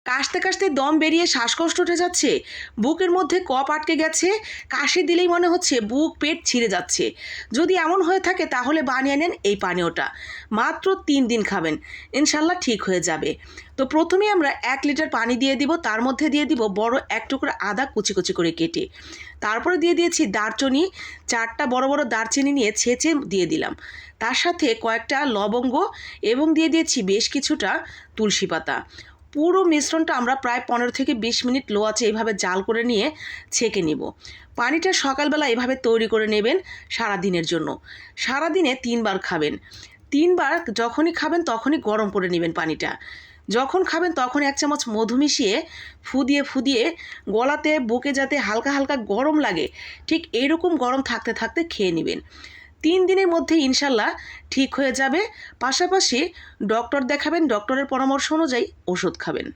কাশতে কাশতে দম বেরিয়ে শ্বাসকষ্ট উঠে যাচ্ছে, বুকের মধ্যে কপ আটকে গেছে, কাশি দিলেই মনে হচ্ছে বুক পেট ছিঁড়ে যাচ্ছে, যদি এমন হয়ে থাকে তাহলে বানিয়ে নেন এই পানীয়টা। মাত্র 3 দিন খাবেন, ইনশাল্লাহ ঠিক হয়ে যাবে। তো প্রথমেই আমরা 1 লিটার পানি দিয়ে দিব, তার মধ্যে দিয়ে দিব বড় 1 টুকরো আদা কুচি কুচি করে কেটে। তারপরে দিয়ে দিয়েছি দারচিনি, 4টা বড় বড় দারচিনি নিয়ে ছেঁচে দিয়ে দিলাম। তার সাথে কয়েকটা লবঙ্গ এবং দিয়ে দিয়েছি বেশ কিছুটা তুলসী পাতা। পুরো মিশ্রণটা আমরা প্রায় 15 থেকে 20 মিনিট লো আঁচে এইভাবে জাল করে নিয়ে ছেঁকে নিব। পানিটা সকালবেলা এভাবে তৈরি করে নেবেন সারাদিনের জন্য। সারাদিনে 3 বার খাবেন। 3 বার যখনই খাবেন তখনই গরম করে নেবেন পানিটা। যখন খাবেন তখন 1 চামচ মধু মিশিয়ে ফুদিয়ে ফুদিয়ে গলাতে বুকে যাতে হালকা হালকা গরম লাগে, ঠিক এইরকম গরম থাকতে থাকতে খেয়ে নেবেন। 3 দিনের মধ্যে ইনশাল্লাহ ঠিক হয়ে যাবে। পাশাপাশি ডক্টর দেখাবেন, ডক্টরের পরামর্শ অনুযায়ী ওষুধ খাবেন।